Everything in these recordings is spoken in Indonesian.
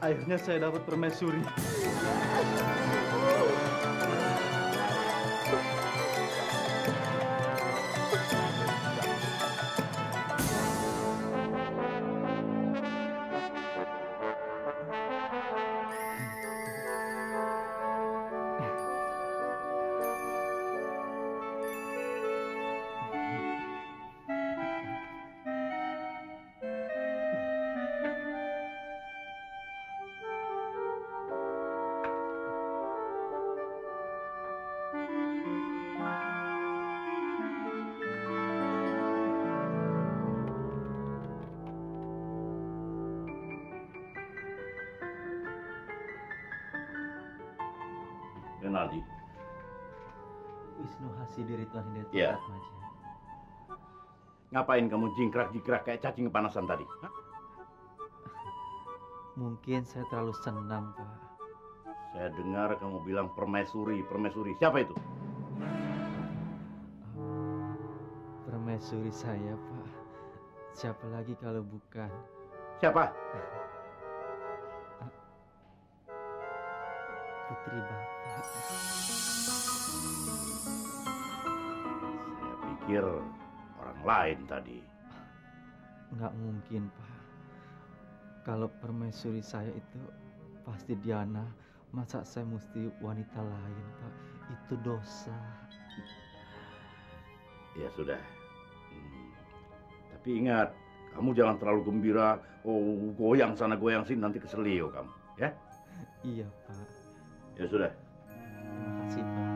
Akhirnya saya dapat permaisuri. Renaldi. Wisnu Hasidiri Tuan Hidayat Iya. Maja. Ngapain kamu jingkrak-jingkrak kayak cacing kepanasan tadi? Hah? Mungkin saya terlalu senang, Pak. Saya dengar kamu bilang permaisuri, permaisuri. Siapa itu? Permaisuri saya, Pak. Siapa lagi kalau bukan Siapa? putri Bapak. Saya pikir orang lain tadi. Nggak mungkin, Pak. Kalau permaisuri saya itu pasti Diana. Masa saya mesti wanita lain, Pak? Itu dosa. Ya sudah. Tapi ingat, kamu jangan terlalu gembira. Oh, goyang sana goyang sini, nanti keselio kamu. Ya? Iya, Pak. Ya sudah. Terima kasih, Pak.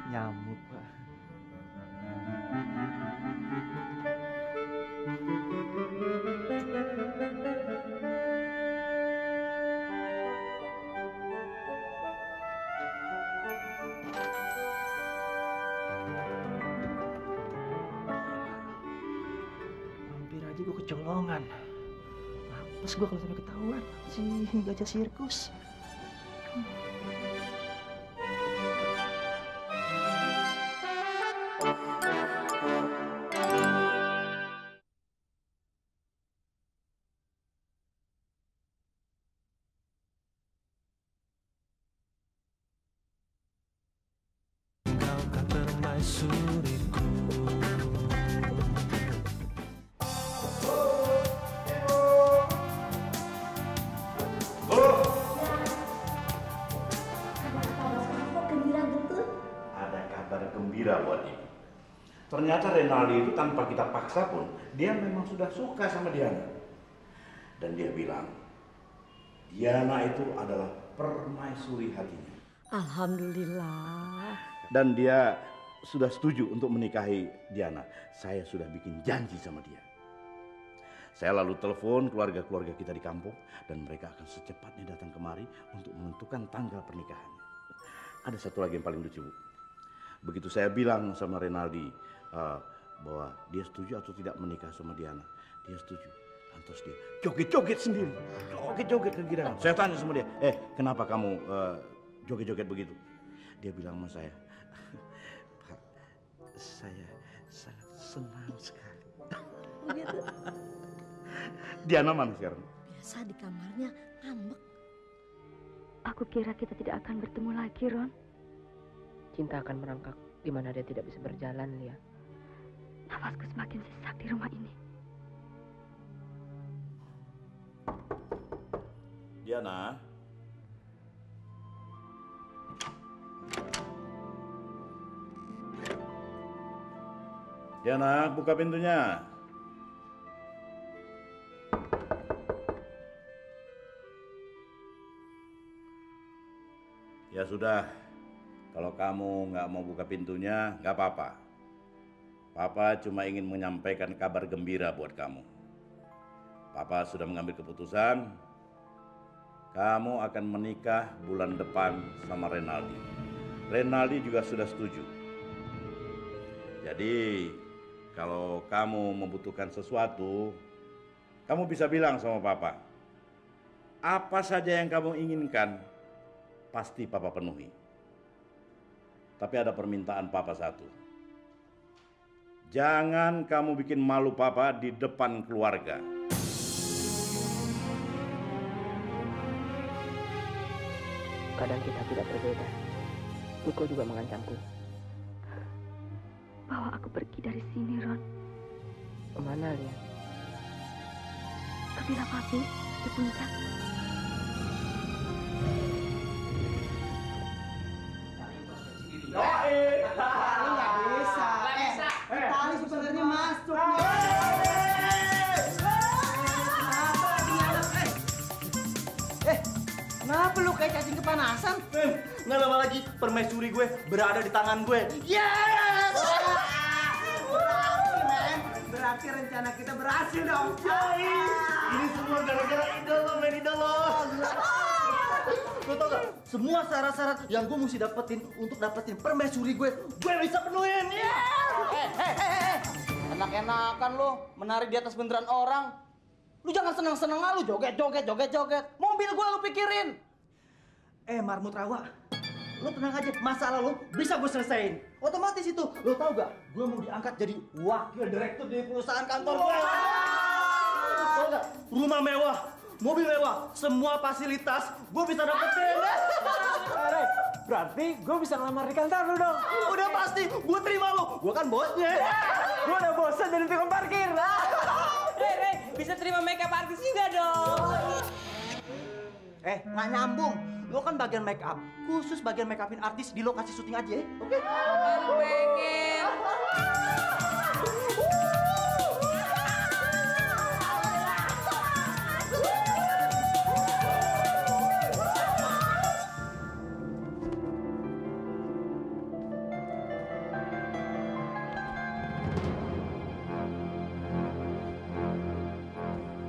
Nyamuk, Pak. Hampir aja gue kecolongan. Mampus gue kalau sampai ketahuan si gajah sirkus. Kau kan permaisuriku. Ada kabar gembira buat ibu. Ternyata Renaldi itu tanpa kita paksa pun, dia memang sudah suka sama Diana. Dan dia bilang, Diana itu adalah permaisuri hatinya. Alhamdulillah. Dan dia sudah setuju untuk menikahi Diana. Saya sudah bikin janji sama dia. Saya lalu telepon keluarga-keluarga kita di kampung dan mereka akan secepatnya datang kemari untuk menentukan tanggal pernikahannya. Ada satu lagi yang paling lucu, Bu. Begitu saya bilang sama Renaldi bahwa dia setuju atau tidak menikah sama Diana, dia setuju. Lantas dia joget-joget sendiri, joget-joget kegirangan. Saya tanya sama dia, kenapa kamu joget-joget begitu? Dia bilang sama saya, Pak, saya sangat senang sekali. Begitu. Diana mana sekarang? Biasa di kamarnya ngambek. Aku kira kita tidak akan bertemu lagi, Ron. Cinta akan merangkak di mana dia tidak bisa berjalan, Lia. Nafasku semakin sesak di rumah ini. Diana. Diana, buka pintunya. Ya sudah, kalau kamu nggak mau buka pintunya, nggak apa-apa. Papa cuma ingin menyampaikan kabar gembira buat kamu. Papa sudah mengambil keputusan, kamu akan menikah bulan depan sama Renaldi. Renaldi juga sudah setuju. Jadi, kalau kamu membutuhkan sesuatu, kamu bisa bilang sama Papa. Apa saja yang kamu inginkan, pasti Papa penuhi. Tapi ada permintaan Papa satu. Jangan kamu bikin malu papa di depan keluarga. Kadang kita tidak berbeda. Niko juga mengancamku. Bawa aku pergi dari sini, Ron. Kemana, Lian? Ke Villa Papi di puncak. Nggak bisa. Tali sebenarnya masuk. Kenapa lu kayak cacing kepanasan? Nggak lama lagi permaisuri gue berada di tangan gue. Yes! Berarti rencana kita berhasil dong. Ini semua gara-gara idol lo, main idol lo. Lo tau gak? Semua syarat-syarat yang gue mesti dapetin untuk dapetin permaisuri gue bisa penuhin. Enak-enakan lo menari di atas beneran orang. Lu jangan senang-senang lah lu joget. Mobil gue lu pikirin. Marmut Rawa, lo tenang aja, masalah lo bisa gue selesain. Otomatis itu, lo tau gak? Gue mau diangkat jadi wakil direktur di perusahaan kantor gue. Tau gak? Rumah mewah, mobil mewah, semua fasilitas gue bisa dapetin. Berarti gue bisa ngelamar di kantor lu dong. Udah pasti, gue terima lo. Gue kan bosnya. Gue udah bosan jadi tukang parkir. Bisa terima makeup artis juga dong. Nggak nyambung. Lo kan bagian make up, khusus bagian make upin artis di lokasi syuting aja ya, oke? Pengen.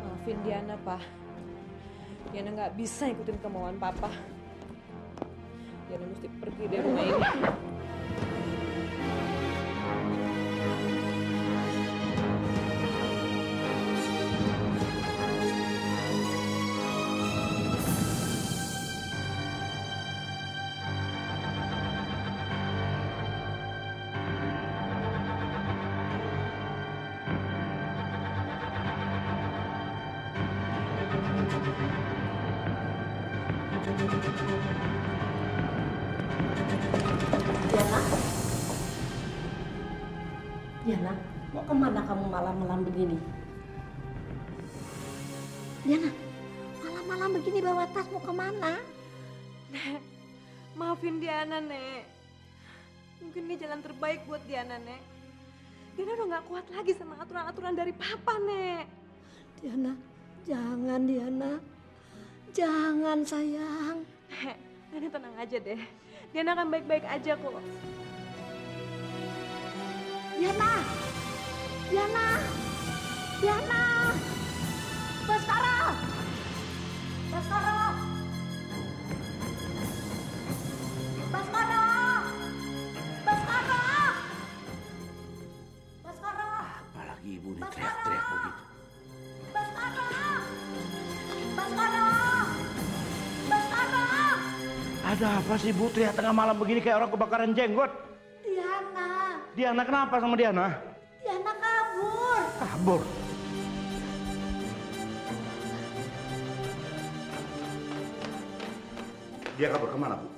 Maafin Diana, Pak. Diana nggak bisa ikutin kemauan Papa. Diana mesti pergi dari rumah ini. Diana, mau kemana kamu malam-malam begini? Diana, malam-malam begini bawa tas mau kemana? Nek, maafin Diana, Nek. Mungkin ini jalan terbaik buat Diana, Nek. Diana udah gak kuat lagi sama aturan-aturan dari Papa, Nek. Diana, jangan Diana. Jangan sayang. Nek, Diana tenang aja deh. Diana akan baik-baik aja kok. Diana! Diana! Diana! Baskara! Baskara! Baskara! Baskara! Baskara! Apalagi ibu ini teriak-teriak begitu. Baskara! Baskara! Baskara! Ada apa sih Bu teriak tengah malam begini kayak orang kebakaran jenggot? Diana! Diana kenapa sama Diana? Diana kabur! Kabur? Dia kabur kemana Bu?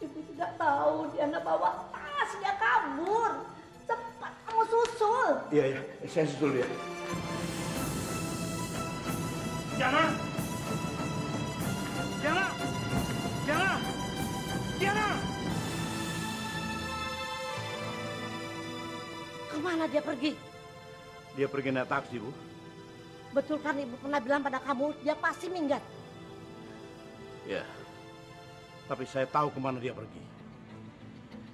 Ibu tidak tahu, Diana bawa tas, dia kabur. Cepat kamu susul. Iya, saya susul dia. Diana! Diana! Diana! Diana! Kemana dia pergi? Dia pergi naik taksi, Bu. Betul kan ibu pernah bilang pada kamu, dia pasti minggat. Ya, tapi saya tahu kemana dia pergi.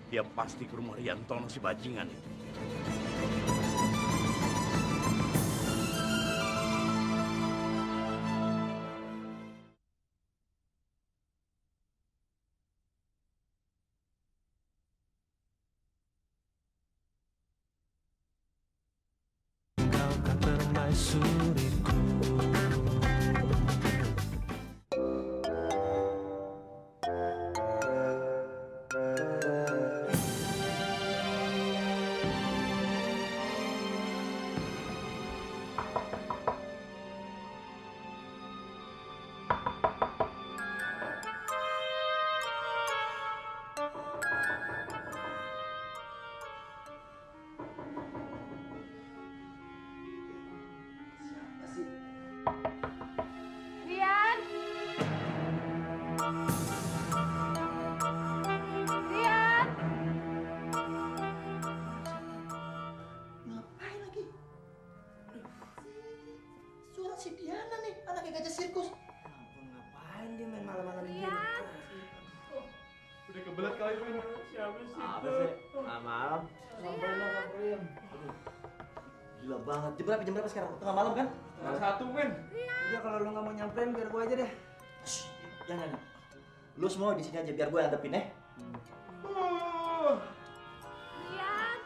Dia pasti ke rumah Riantono si bajingan itu. Kau kan permaisuriku. si Diana nih, anaknya gajah sirkus. Ampun, ngapain dia main malam-malam gini? Udah kebelet kali men. Siapa sih? Apa sih? Malam. Sampai lo Prim. Gila banget. Jam berapa sekarang? Tengah malam kan? Satu men. Udah kalau lo nggak mau nyamperin biar gua aja deh. Shh, jangan. Lu semua di sini aja biar gue hadapin ya. Rian.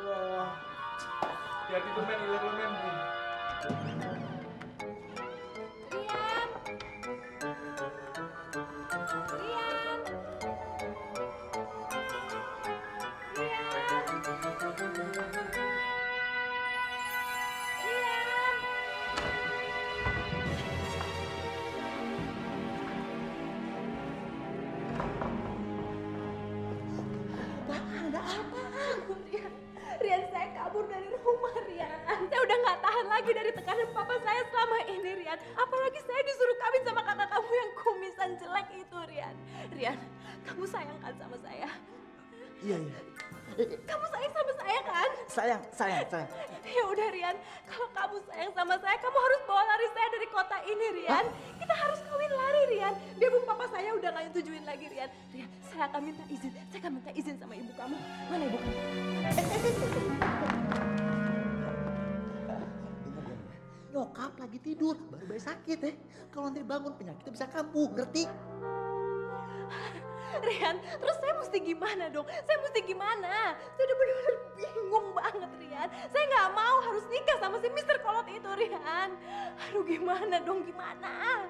Wah. Hati-hati tuh men, hilang lo men. Rian. Rian, saya kabur dari rumah, Rian. Saya udah nggak tahan lagi dari tekanan papa saya selama ini, Rian. Apalagi saya disuruh kawin sama kakak kamu yang kumisan jelek itu, Rian. Rian, kamu sayang kan sama saya? Iya. Kamu sayang sama saya kan? Sayang. Ya udah, Rian. Kalau kamu sayang sama saya, kamu harus bawa lari saya dari kota ini, Rian. Kita harus kawin lari, Rian. Biarpun papa saya udah nggak nyetujuin lagi, Rian. Rian, saya akan minta izin. Saya akan minta izin sama ibu kamu. Mana ibu kamu? Nyokap lagi tidur, baru sakit ya. Kalau nanti bangun penyakitnya bisa kambuh, ngerti? Rian, terus saya mesti gimana dong? Saya mesti gimana? Saya udah benar-benar bingung banget, Rian. Saya nggak mau harus nikah sama si Mr. Kolot itu, Rian. Aduh, gimana dong, gimana?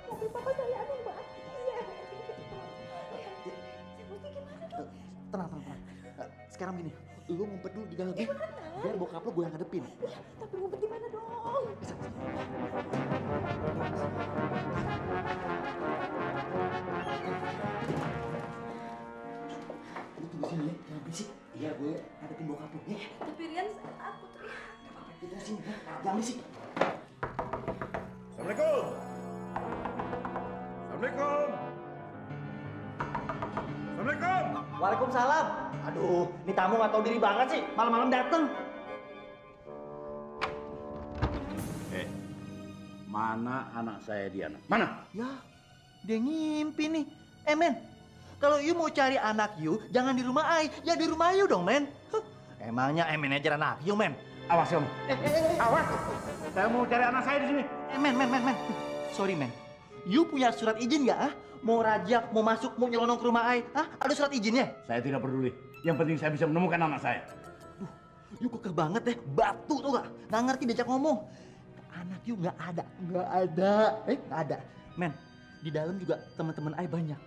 Mobil papa saya ada yang mati. Saya mesti gimana dong? Tenang. Sekarang gini, lu ngumpet dulu di dalam ya. Biar bokap lu gue yang ngadepin. Ya, tapi ngumpet di mana dong? Lu tunggu sini ya, jangan berisik. Iya, gue ngadepin bokap lu ya. Tapi Rian, saya takut, Rian. Kita sini ya, jangan berisik. Assalamualaikum. Waalaikumsalam. Aduh, ini tamu nggak tahu diri banget sih. Malam-malam dateng. Mana anak saya Diana? Mana? Ya, dia ngimpi nih. Men, kalau you mau cari anak you, jangan di rumah Ai, ya di rumah you dong, men. Emangnya manajer anak you, men? Awas kamu. Awas. Saya mau cari anak saya di sini. Men. Sorry, men. You punya surat izin nggak? Mau rajak, mau masuk, mau nyelonong ke rumah Ai? Ada surat izinnya? Saya tidak peduli. Yang penting saya bisa menemukan anak saya. You kekeh banget deh, batu tuh gak? Nggak ngerti diajak ngomong. Anak you nggak ada. Nggak ada. Men, di dalam juga teman-teman Ai banyak.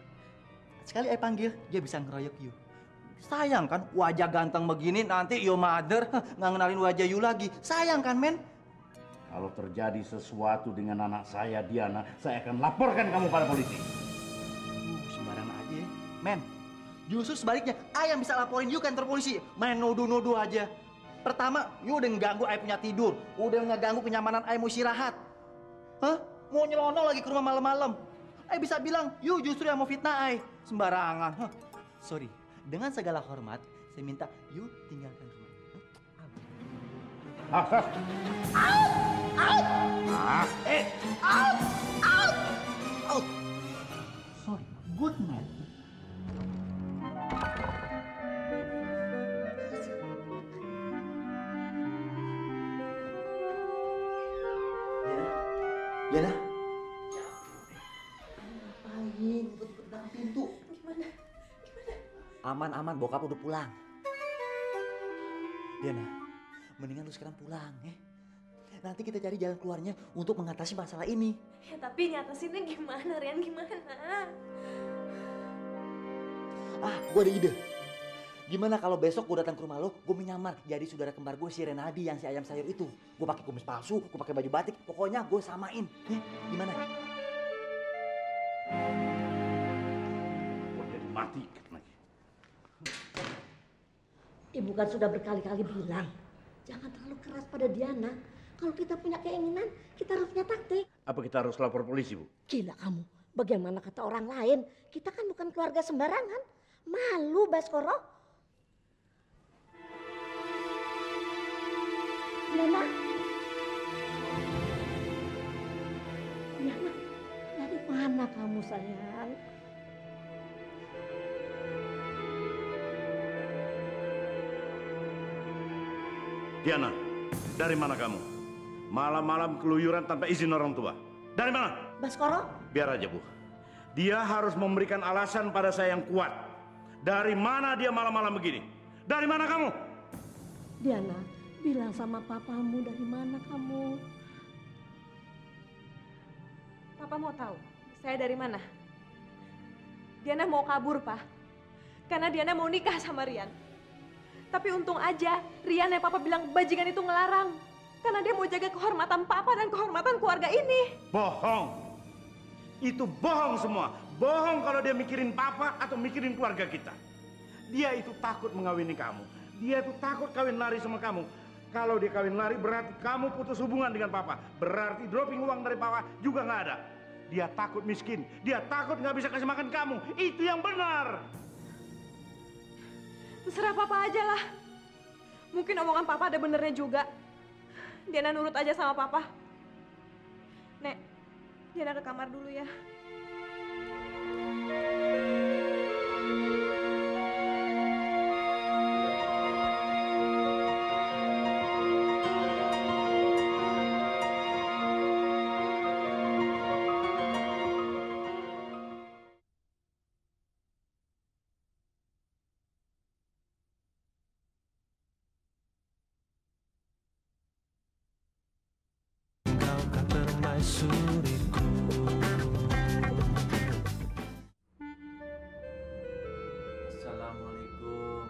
Sekali Ai panggil, dia bisa ngeroyok you. Sayang kan, wajah ganteng begini nanti your mother nggak ngenalin wajah you lagi. Sayang kan, men? Kalau terjadi sesuatu dengan anak saya Diana, saya akan laporkan kamu pada polisi. Sembarangan aja ya. Men, justru sebaliknya, Ai yang bisa laporin you ke kantor polisi. Main nuduh-nuduh aja. Pertama, you udah ngeganggu Ai punya tidur. Udah ngeganggu kenyamanan Ai mau istirahat. Mau nyelonong lagi ke rumah malam-malam. Ai bisa bilang, you justru yang mau fitnah Ai. Sembarangan. Sorry, dengan segala hormat, saya minta you tinggalkan rumah. Out! Sorry, good man. Diana? Ngapain? Ngebut-ngebut dalam pintu. Gimana? Aman, bokap udah pulang. Diana, mendingan lu sekarang pulang ya. Nanti kita cari jalan keluarnya untuk mengatasi masalah ini. Ya tapi nyatasinnya gimana, Rian? Gimana? Gue ada ide. Gimana kalau besok gue datang ke rumah lo, gue menyamar jadi saudara kembar gue si Renadi yang si ayam sayur itu. Gue pakai kumis palsu, gue pakai baju batik, pokoknya gue samain. Ya, gimana? Gue jadi mati lagi. Ibu kan sudah berkali-kali bilang, jangan terlalu keras pada Diana. Kalau kita punya keinginan, kita harus punya taktik. Apa kita harus lapor polisi, Bu? Gila kamu, bagaimana kata orang lain? Kita kan bukan keluarga sembarangan. Malu, Baskoro. Diana. Diana, dari mana kamu sayang? Diana, dari mana kamu? Malam-malam keluyuran tanpa izin orang tua. Dari mana? Baskoro? Biar aja, Bu. Dia harus memberikan alasan pada saya yang kuat. Dari mana dia malam-malam begini? Dari mana kamu? Diana, bilang sama papamu dari mana kamu? Papa mau tahu saya dari mana? Diana mau kabur, Pak. Karena Diana mau nikah sama Rian. Tapi untung aja Rian yang Papa bilang bajingan itu ngelarang. Karena dia mau jaga kehormatan Papa dan kehormatan keluarga ini. Bohong. Itu bohong semua. Bohong kalau dia mikirin Papa atau mikirin keluarga kita. Dia itu takut mengawini kamu. Dia itu takut kawin lari sama kamu. Kalau dia kawin lari berarti kamu putus hubungan dengan Papa. Berarti dropping uang dari Papa juga nggak ada. Dia takut miskin. Dia takut nggak bisa kasih makan kamu. Itu yang benar. Terserah Papa aja lah. Mungkin omongan Papa ada benernya juga. Diana nurut aja sama Papa. Nek, Diana ke kamar dulu ya. Suriku. Assalamualaikum.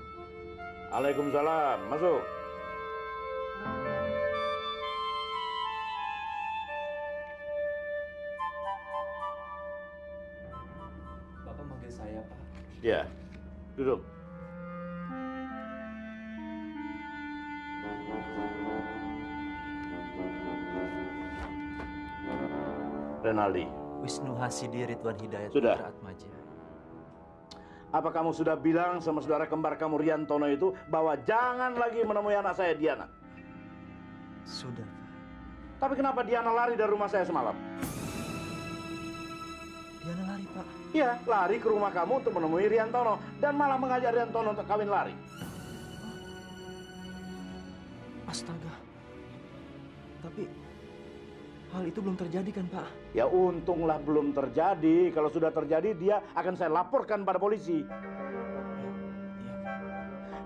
Waalaikumsalam. Masuk. Bapak manggil saya, Pak. Ya, duduk. Renaldi. Wisnu Hasidi Ridwan Hidayat Sudah. Putra Atmaja. Apa kamu sudah bilang sama saudara kembar kamu Riantono itu bahwa jangan lagi menemui anak saya Diana? Sudah, Pak. Tapi kenapa Diana lari dari rumah saya semalam? Diana lari, Pak. Iya, lari ke rumah kamu untuk menemui Riantono dan malah mengajak Riantono untuk kawin lari. Astaga. Tapi hal itu belum terjadi kan, Pak? Ya untunglah belum terjadi. Kalau sudah terjadi dia akan saya laporkan pada polisi.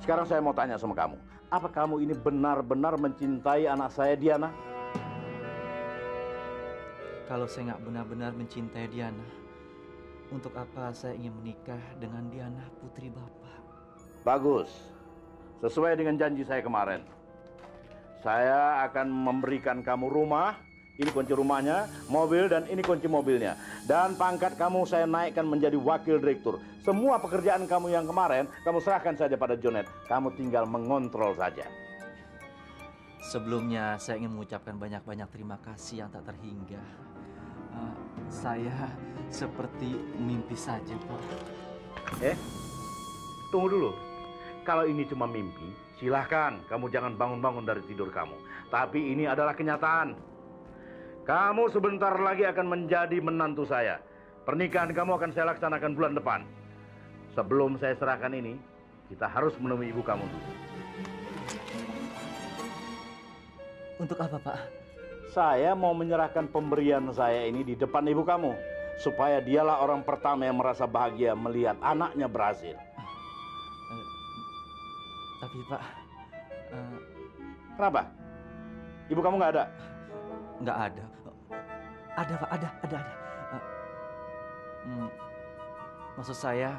Sekarang saya mau tanya sama kamu. Apa kamu ini benar-benar mencintai anak saya Diana? Kalau saya nggak benar-benar mencintai Diana, untuk apa saya ingin menikah dengan Diana, putri Bapak? Bagus. Sesuai dengan janji saya kemarin. Saya akan memberikan kamu rumah. Ini kunci rumahnya, mobil, dan ini kunci mobilnya. Dan pangkat kamu saya naikkan menjadi wakil direktur. Semua pekerjaan kamu yang kemarin, kamu serahkan saja pada Jonet. Kamu tinggal mengontrol saja. Sebelumnya saya ingin mengucapkan banyak-banyak terima kasih yang tak terhingga. Saya seperti mimpi saja, Pak. Tunggu dulu. Kalau ini cuma mimpi, silahkan. Kamu jangan bangun-bangun dari tidur kamu. Tapi ini adalah kenyataan. Kamu sebentar lagi akan menjadi menantu saya. Pernikahan kamu akan saya laksanakan bulan depan. Sebelum saya serahkan ini, kita harus menemui ibu kamu dulu. Untuk apa, Pak? Saya mau menyerahkan pemberian saya ini di depan ibu kamu. Supaya dialah orang pertama yang merasa bahagia melihat anaknya berhasil. Tapi, Pak... Kenapa? Ibu kamu nggak ada? Nggak ada. Ada, Pak. Ada. Maksud saya,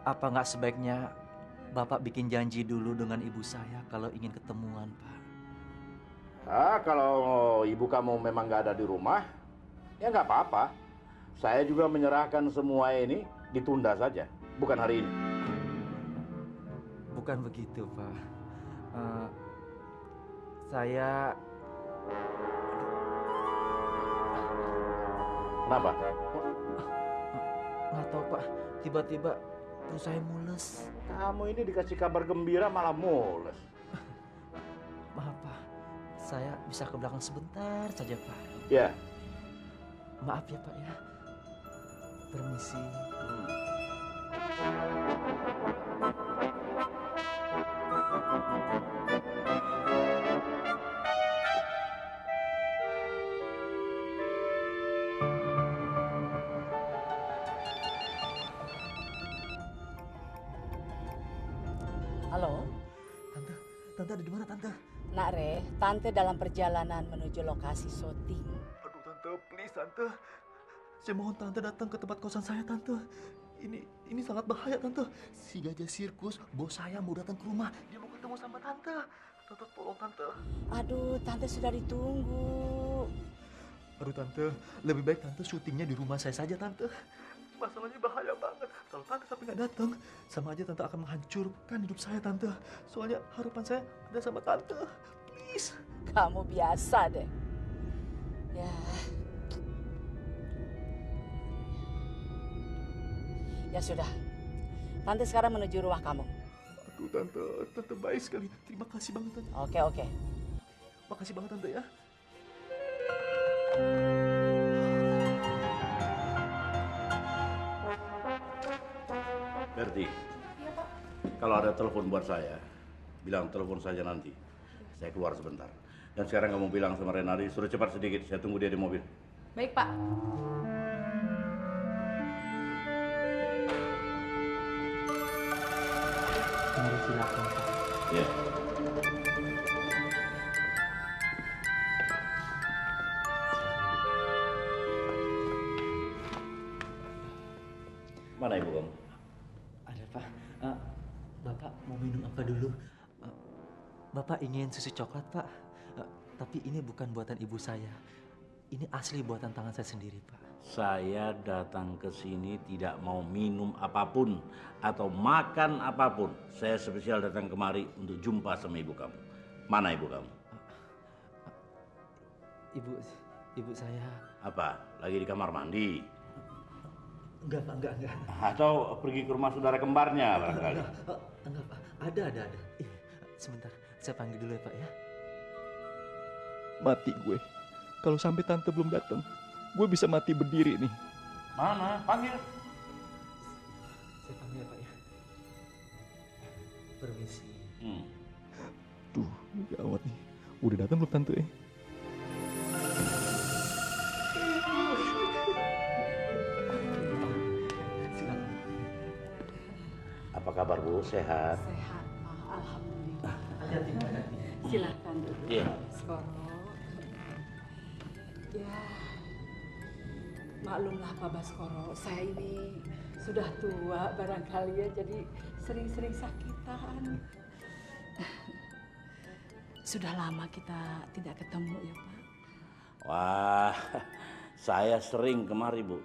apa nggak sebaiknya Bapak bikin janji dulu dengan ibu saya kalau ingin ketemuan, Pak? Kalau ibu kamu memang nggak ada di rumah, ya nggak apa-apa. Saya juga menyerahkan semua ini ditunda saja, bukan hari ini. Bukan begitu, Pak. Saya... Kenapa? Nggak tahu, Pak. Tiba-tiba perut saya mules. Kamu ini dikasih kabar gembira malah mules. Maaf, Pak. saya bisa ke belakang sebentar saja, Pak? Ya. Maaf ya, Pak ya. Permisi. Halo? Tante ada di mana, Tante? Nak Re, Tante dalam perjalanan menuju lokasi syuting. Aduh, Tante, please, Tante. Saya mohon Tante datang ke tempat kosan saya, Tante. Ini sangat bahaya, Tante. Si gajah sirkus, bos saya mau datang ke rumah. Dia mau ketemu sama Tante. Tante, tolong, Tante. Aduh, Tante sudah ditunggu. Aduh, Tante, lebih baik Tante syutingnya di rumah saya saja, Tante. Masalahnya bahaya banget. Kalau Tante sampai nggak datang, sama aja Tante akan menghancurkan hidup saya, Tante. Soalnya harapan saya ada sama Tante. Please. Kamu biasa deh. Ya. Ya sudah. Tante sekarang menuju rumah kamu. Aduh, Tante baik sekali. Terima kasih banget, Tante. Oke. Makasih banget, Tante ya. Berti, kalau ada telepon buat saya, bilang telepon saja nanti. Saya keluar sebentar. Dan sekarang kamu bilang sama Renaldi, suruh cepat sedikit. Saya tunggu dia di mobil. Baik, Pak. Mari silakan. Ya. Mana ibu kamu? Ada, Pak. Bapak mau minum apa dulu? Bapak ingin susu coklat, Pak. Tapi ini bukan buatan ibu saya. Ini asli buatan tangan saya sendiri, Pak. Saya datang ke sini tidak mau minum apapun atau makan apapun. Saya spesial datang kemari untuk jumpa sama ibu kamu. Mana ibu kamu? Ibu saya. Apa? Lagi di kamar mandi? Enggak, Pak, enggak. Atau pergi ke rumah saudara kembarnya barangkali? Enggak, Pak. Ada. Sebentar, saya panggil dulu ya, Pak ya. Mati gue. Kalau sampai Tante belum datang, gue bisa mati berdiri nih. Mana? Panggil. Saya panggil ya, Pak ya. Permisi. Duh, gawat nih. Udah datang belum Tante ya? Apa kabar Bu? Sehat? Sehat, Pak. Alhamdulillah. Hati-hati. Silakan duduk, Iya. Skoro. Ya, maklumlah Pak Baskoro, saya ini sudah tua barangkali ya, jadi sering-sering sakitan. Sudah lama kita tidak ketemu ya Pak. Wah, saya sering kemari Bu.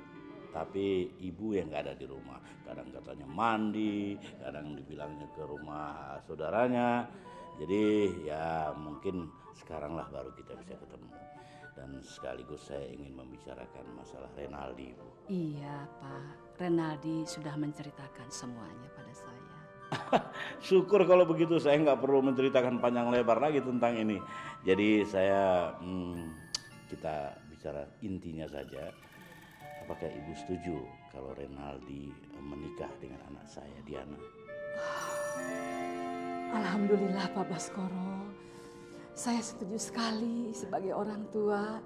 Tapi ibu yang nggak ada di rumah. Kadang katanya mandi, kadang dibilangnya ke rumah saudaranya. Jadi ya mungkin sekaranglah baru kita bisa ketemu. Dan sekaligus saya ingin membicarakan masalah Renaldi, Bu. Iya Pak, Renaldi sudah menceritakan semuanya pada saya. Syukur kalau begitu, saya nggak perlu menceritakan panjang lebar lagi tentang ini. Jadi saya kita bicara intinya saja. Apakah ibu setuju kalau Renaldi menikah dengan anak saya, Diana? Alhamdulillah Pak Baskoro, saya setuju sekali sebagai orang tua.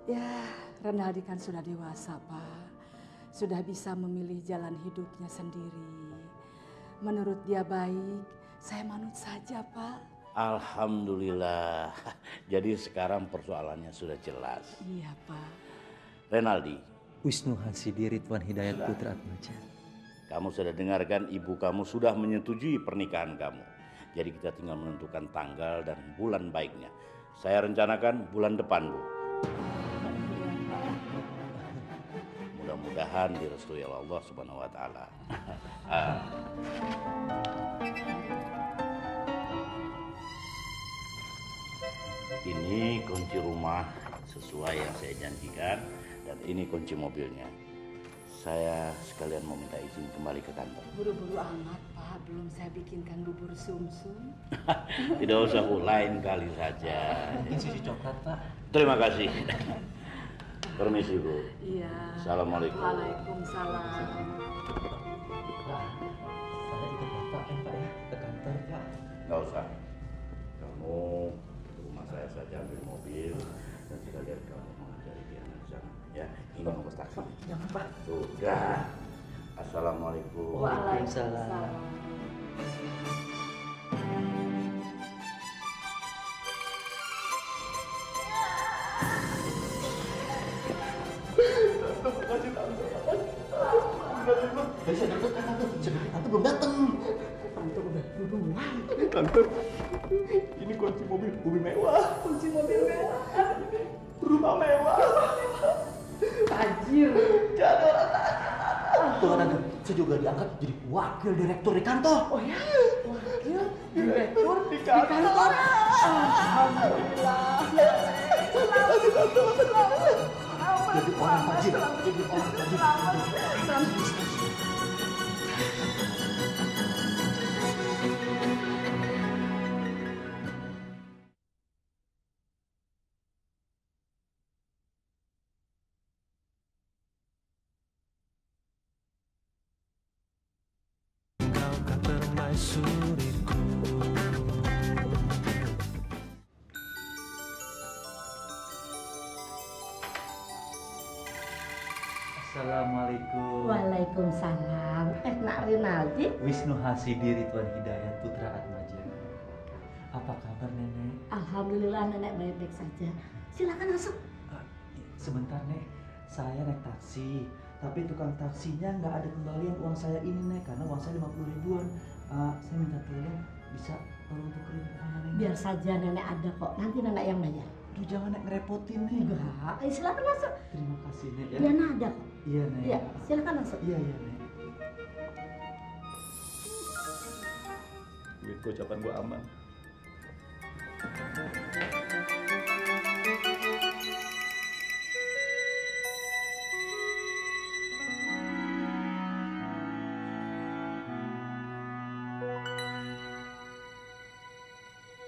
Ya, Renaldi kan sudah dewasa Pak, sudah bisa memilih jalan hidupnya sendiri. Menurut dia baik, saya manut saja Pak. Alhamdulillah, jadi sekarang persoalannya sudah jelas. Iya Pak. Renaldi. Wisnu Hasidi Ridwan Hidayat Putra Atmaja. Kamu sudah dengarkan, ibu kamu sudah menyetujui pernikahan kamu. Jadi kita tinggal menentukan tanggal dan bulan baiknya. Saya rencanakan bulan depan, Bu. Mudah-mudahan direstui oleh Allah Subhanahu wa taala. Ini kunci rumah sesuai yang saya janjikan, dan ini kunci mobilnya. saya sekalian mau minta izin kembali ke kantor. Buru-buru amat, Pak. Belum saya bikinkan bubur sumsum. Tidak usah, Bu. Lain kali saja. Mungkin susu coklat, Pak. Terima kasih. Permisi, Bu. Iya. Assalamualaikum. Waalaikumsalam. Pak, saya ikut Bapak kan, Pak ya, ke kantor, Pak. Nggak usah. Kamu ke rumah saya saja ambil mobil dan sekalian kamu mengajari dia di sana. Ya, ini nomor taksi. Jangan, Pak. Sudah. Assalamualaikum. Waalaikumsalam. Tante belum datang. Tante udah duluan. Tante, ini kunci mobil mewah. Kunci mobil mewah. Rumah mewah. Tajir. Jadi orang tajir. Tuh Tante, saya juga diangkat jadi wakil direktur di kantor. Oh ya? Wakil direktur di kantor. Alhamdulillah. Jadi orang tajir. Jadi orang tajir. Kau kan permaisuriku. Assalamualaikum. Waalaikumsalam. Nak Rinaldi? Wisnu Hasidi Ridwan Hidayat Putra Atmaja. Apa kabar Nenek? Alhamdulillah nenek baik-baik saja. Silakan masuk. Sebentar Nek, saya naik taksi. Tapi tukang taksinya nggak ada kembalian uang saya ini Nek, karena uang saya 50 ribuan. Saya minta tolong bisa tolong tukerin uang Nenek. Biar saja nenek ada kok. Nanti nenek yang bayar. Aduh jangan Nek ngerepotin Nek. Enggak. Silakan masuk. Terima kasih Nek ya. Diana ada kok. Iya Nek. Iya, silakan masuk. Iya Nek. Duit gocapan gua aman.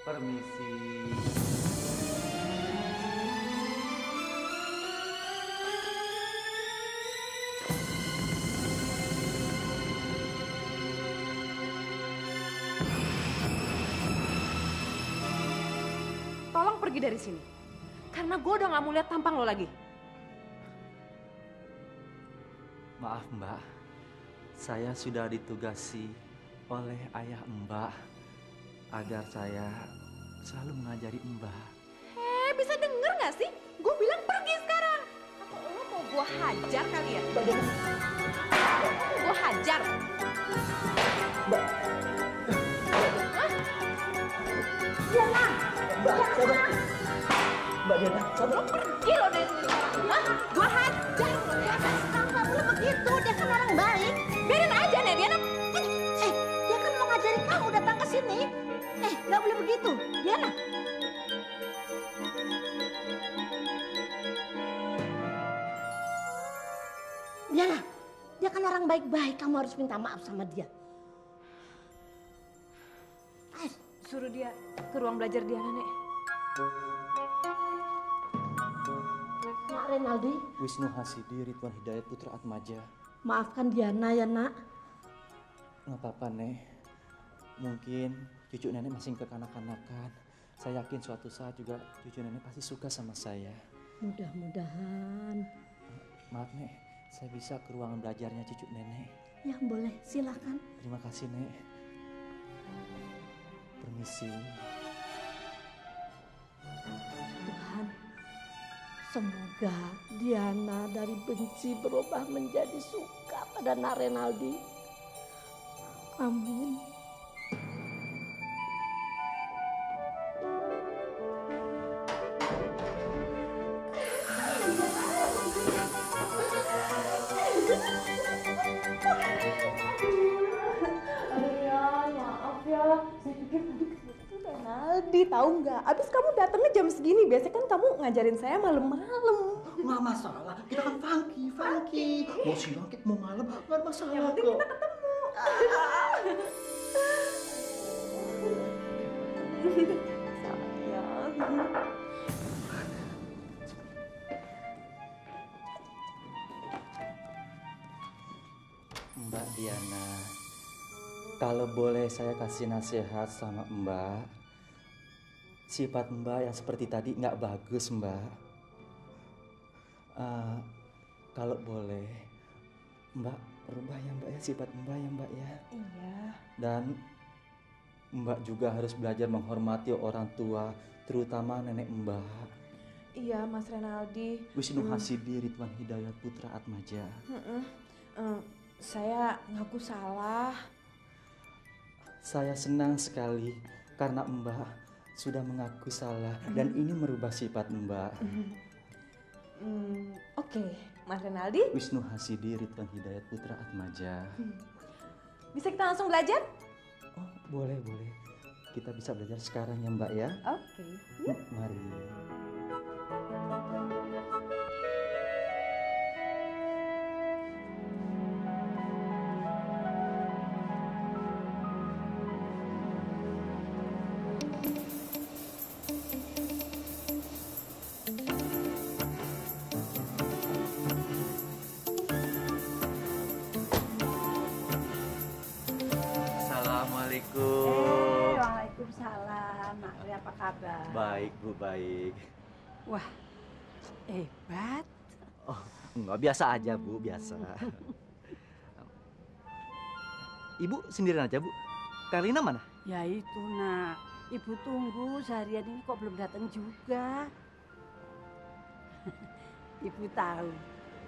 Permisi. Tolong pergi dari sini. Karena gue udah gak mau lihat tampang lo lagi. Maaf Mbak, saya sudah ditugasi oleh ayah Mbak agar saya selalu mengajari Mbak. Bisa denger gak sih? Gue bilang pergi sekarang. Atau lo mau gue hajar kali ya? Gue hajar. Mbak. Hah? Diana. Mbak, sabar. Mbak Diana, sabar. Lo pergi lo dari sini. Hah? Gue hajar lo Diana. Kamu gak boleh begitu. Dia kan orang baik. Biarin aja nih Diana. Dia kan mau ngajari kamu datang ke sini. Gak boleh begitu. Diana. Diana, dia kan orang baik-baik. Kamu harus minta maaf sama dia. Suruh dia ke ruang belajar Diana, Nek. Nak Renaldi. Wisnu Hasidi Ridwan Hidayat Putra Atmaja. Maafkan Diana ya nak. Nggak apa-apa Nek. Mungkin cucu Nenek masih kekanak-kanakan. Saya yakin suatu saat juga cucu Nenek pasti suka sama saya. Mudah-mudahan. Maaf Nek, saya bisa ke ruangan belajarnya cucu Nenek. Ya boleh, silakan. Terima kasih Nek. Permisi. Tuhan, semoga Diana dari benci berubah menjadi suka pada Nak Renaldi. Amin. Renaldi tahu nggak? Abis kamu datangnya jam segini. Biasanya kan kamu ngajarin saya malam-malam. Nggak masalah, kita kan funky. Mau siang, mau malam, nggak ada masalah Yang penting kok. kita ketemu. Sayang. Mbak Diana, kalau boleh saya kasih nasihat sama Mbak, sifat Mbak yang seperti tadi nggak bagus, Mbak. Kalau boleh, Mbak rubah ya Mbak ya, sifat Mbak ya Mbak ya. Iya. Dan Mbak juga harus belajar menghormati orang tua, terutama nenek Mbak. Iya, Mas Renaldi. Wisnu Hasidi Ridwan Hidayat Putra Atmaja. Saya ngaku salah. Saya senang sekali karena Mbak sudah mengaku salah dan ini merubah sifat Mbak. Oke, Mas Renaldi. Wisnu Hasidi Ridwan Hidayat Putra Atmaja. Bisa kita langsung belajar? Oh, boleh. Kita bisa belajar sekarang ya Mbak ya. Oke. Yuk. Mari. Assalamualaikum. Waalaikumsalam. Mak Uli apa kabar? Baik Bu, baik. Wah, hebat. Oh, enggak, biasa aja Bu, biasa. Ibu sendirian aja Bu. Karina mana? Ya itu nak, ibu tunggu seharian ini kok belum datang juga. Ibu tahu,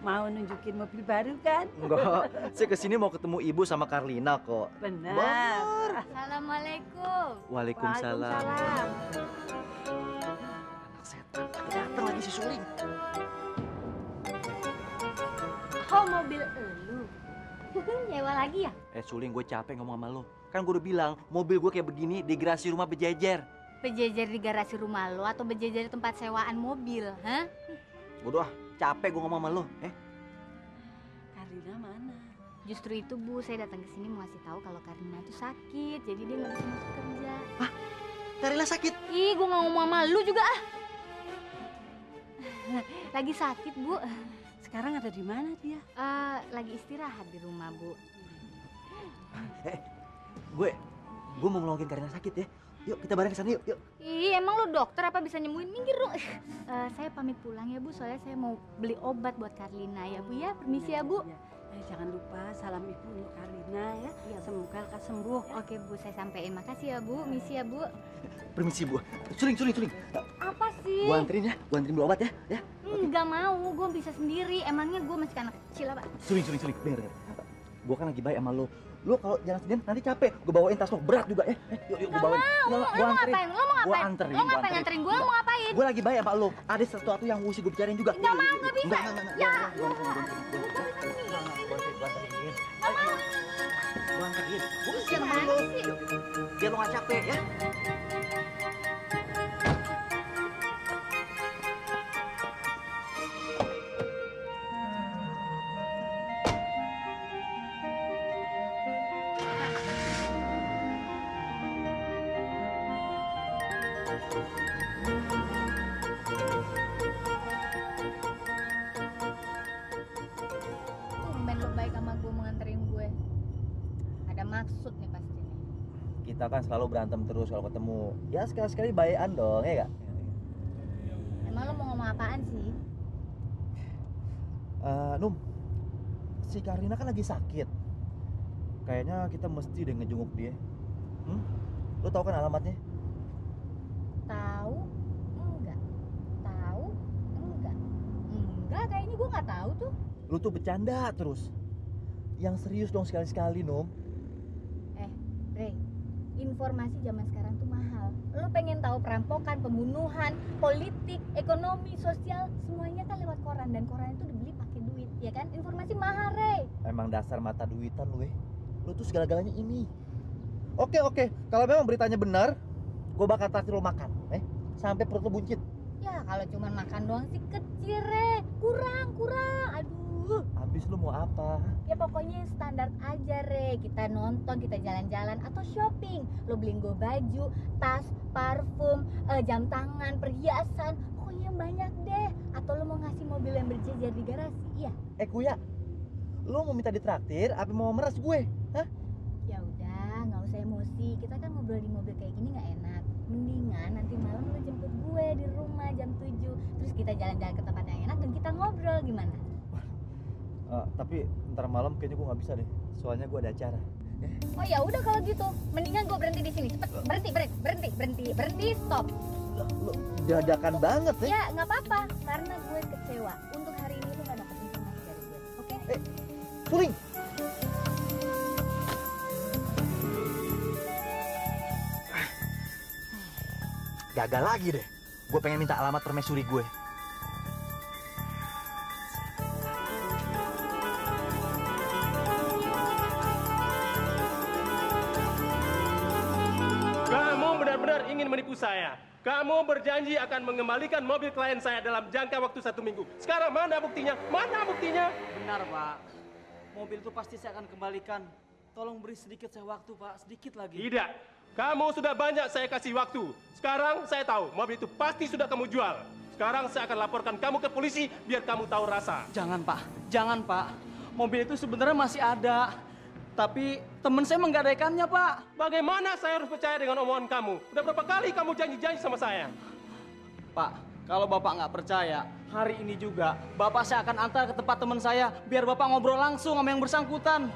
mau nunjukin mobil baru kan? Enggak, saya kesini mau ketemu Ibu sama Karlina kok. Benar. Assalamualaikum. Waalaikumsalam. Waalaikumsalam. Anak setan, datang lagi si Suling. Oh, mobil elu. Nyewa lagi ya? Suling, gue capek ngomong sama lo. Kan gue udah bilang, mobil gue kayak begini di garasi rumah berjejer. Berjejer di garasi rumah lo atau berjejer di tempat sewaan mobil, hah? Udah, capek gue ngomong sama lo. Karina mana? Justru itu Bu, saya datang ke sini mau ngasih tahu kalau Karina itu sakit, jadi dia nggak bisa masuk kerja. Hah? Karina sakit? Ih, gue nggak ngomong sama lu juga ah. Lagi sakit Bu. Sekarang ada di mana dia? Lagi istirahat di rumah Bu. Gue mau nolongin Karina sakit ya. Yuk kita bareng ke sana yuk. Ih, emang lu dokter apa bisa nyembuhin? Minggir dong. Saya pamit pulang ya Bu, soalnya saya mau beli obat buat Karlina ya Bu ya. Permisi ya Bu. Jangan lupa salam ibu untuk Karina ya. Iya, semoga lekas sembuh. Oke Bu, saya sampein. Makasih ya Bu, misi ya Bu. Permisi Bu. Suling. Apa sih? Gue anterin beli obat ya. Nggak mau, gue bisa sendiri. Emangnya gue masih anak kecil apa? Suling. Denger. Gue kan lagi baik sama lo. Lo kalau jalan sendirian nanti capek. Gue bawain tas lo berat juga ya. Yuk gue bawain. Lo mau ngapain? Gue anterin. Lo ngapain nganterin gue? Lo mau ngapain? Gue lagi baik sama lo. Ada sesuatu yang mesti gue bicarain juga. Nggak mau, nggak bisa. Ya. Gue anterin. Gue kesian sama lo. Biar lo gak capek ya. Tumben lo baik sama gue mau nganterin gue. Ada maksud nih pasti nih. Kita kan selalu berantem terus kalau ketemu. Ya sekali-sekali baikan dong, ya gak? Emang lo mau ngomong apaan sih? Num, si Karina kan lagi sakit. Kayaknya kita mesti deh ngejenguk dia. Lo tau kan alamatnya? Tahu? Enggak. Tahu? Enggak. Enggak, kayaknya gue nggak tahu tuh. Lu tuh bercanda terus. Yang serius dong sekali-sekali, Num. Ray, informasi zaman sekarang tuh mahal. Lo pengen tahu perampokan, pembunuhan, politik, ekonomi, sosial, semuanya kan lewat koran. Dan koran itu dibeli pakai duit, ya kan? Informasi mahal, Ray. Emang dasar mata duitan lu, Lu tuh segala-galanya ini. Oke. Kalau memang beritanya benar, gue bakal traktir lo makan, sampai perut lo buncit. Ya kalau cuma makan doang sih kecil, Re. Kurang. Aduh. Habis lu mau apa? Ya pokoknya yang standar aja, Re. Kita nonton, kita jalan-jalan atau shopping. Lo beliin gue baju, tas, parfum, jam tangan, perhiasan. Pokoknya yang banyak deh. Atau lo mau ngasih mobil yang berjejer di garasi, iya? Kuya, lu mau minta ditraktir apa mau meres gue? Hah? Ya udah, nggak usah emosi. Kita kan ngobrol di mobil kayak gini nggak enak. Mendingan nanti malam lo jemput gue di rumah jam 7. Terus kita jalan-jalan ke tempat yang enak dan kita ngobrol, gimana? Tapi ntar malam kayaknya gue nggak bisa deh. Soalnya gue ada acara. Oh ya udah kalau gitu, mendingan gue berhenti di sini. Cepet, berhenti, stop. Lu dadakan banget ya? Ya nggak apa-apa, karena gue kecewa. Untuk hari ini lo nggak dapet informasi dari gue, oke? Suling! Gagal lagi deh. Gue pengen minta alamat permaisuri gue. Kamu benar-benar ingin menipu saya. Kamu berjanji akan mengembalikan mobil klien saya dalam jangka waktu 1 minggu. Sekarang mana buktinya? Mana buktinya? Benar, Pak. Mobil itu pasti saya akan kembalikan. Tolong beri sedikit saya waktu, Pak. Sedikit lagi. Tidak. Kamu sudah banyak saya kasih waktu. Sekarang saya tahu mobil itu pasti sudah kamu jual. Sekarang saya akan laporkan kamu ke polisi biar kamu tahu rasa. Jangan, Pak. Jangan, Pak. Mobil itu sebenarnya masih ada. Tapi teman saya menggadaikannya, Pak. Bagaimana saya harus percaya dengan omongan kamu? Udah berapa kali kamu janji-janji sama saya? Pak, kalau Bapak nggak percaya, hari ini juga Bapak saya akan antar ke tempat teman saya biar Bapak ngobrol langsung sama yang bersangkutan.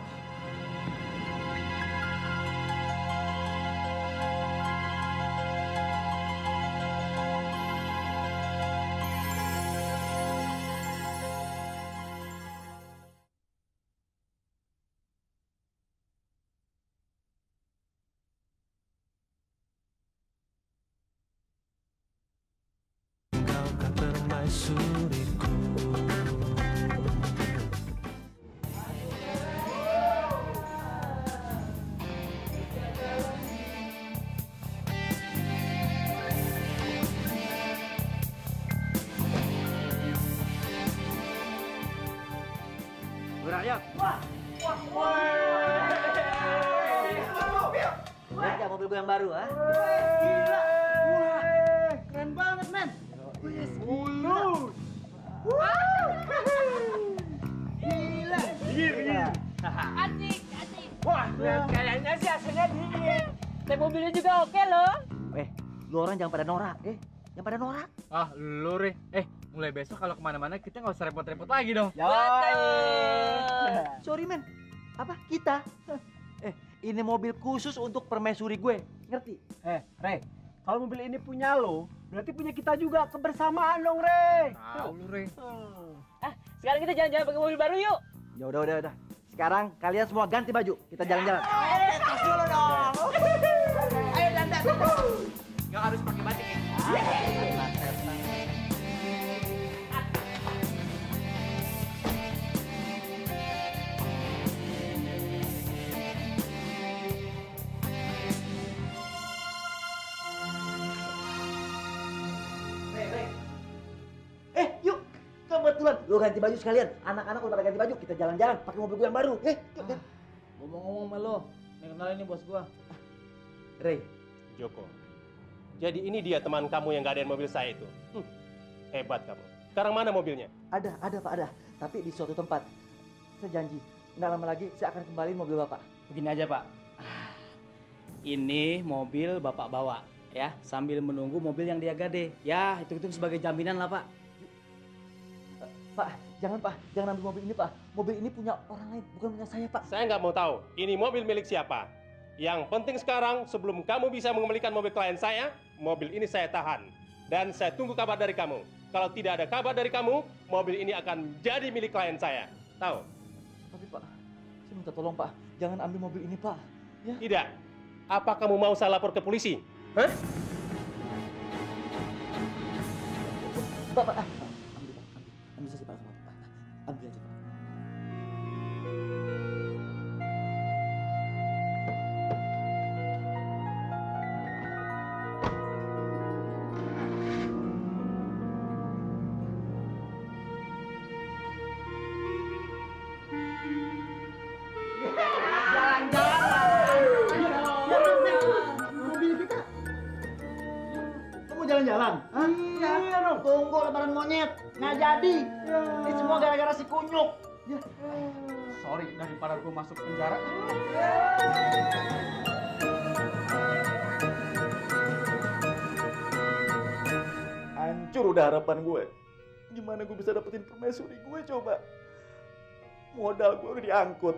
Permaisuriku. Rakyat. Lihat nggak mobil gue yang baru, ha? Gila. Wah, keren banget, men. Gila. Asik. Wah, kayaknya sih hasilnya dingin. Tapi mobilnya juga oke loh. Lu orang jangan pada norak, jangan pada norak. Ah, lu Re. Mulai besok kalau kemana-mana kita nggak usah repot-repot lagi dong. Sorry men, apa kita? Ini mobil khusus untuk permaisuri gue, ngerti? Re, kalau mobil ini punya lo, berarti punya kita juga, kebersamaan dong, Re. Tahu lu, Re. Sekarang kita jalan-jalan pakai mobil baru yuk. Ya udah. Sekarang kalian semua ganti baju, kita jalan-jalan. Tas dulu dong. Ayo dandan. Nggak harus pakai batik ya. Yuk, kebetulan lu ganti baju sekalian. Anak-anak udah pada ganti baju, kita jalan-jalan pakai mobil gue yang baru. Ngomong-ngomong sama lo, nih kenalin nih bos gua. Ray. Joko. Jadi ini dia teman kamu yang gadain mobil saya itu. Hebat kamu. Sekarang mana mobilnya? Ada Pak, ada. Tapi di suatu tempat. Saya janji, nggak lama lagi saya akan kembaliin mobil Bapak. Begini aja, Pak. Ini mobil Bapak bawa, ya, sambil menunggu mobil yang dia gade. Ya, itu sebagai jaminan lah, Pak. Pak, jangan ambil mobil ini, Pak. Mobil ini punya orang lain, bukan punya saya, Pak. Saya nggak mau tahu. Ini mobil milik siapa. Yang penting sekarang, sebelum kamu bisa mengembalikan mobil klien saya, mobil ini saya tahan. Dan saya tunggu kabar dari kamu. Kalau tidak ada kabar dari kamu, mobil ini akan jadi milik klien saya. Tahu? Tapi Pak, saya minta tolong Pak, jangan ambil mobil ini Pak. Ya? Tidak. Apa kamu mau saya lapor ke polisi? Hah? Pak, ambil saja Pak, ambil aja Pak. lebaran monyet. Nggak jadi. Ini semua gara-gara si kunyuk. Sorry, daripada gue masuk penjara. Hancur udah harapan gue. Gimana gue bisa dapetin permaisuri gue coba? Modal gue udah diangkut.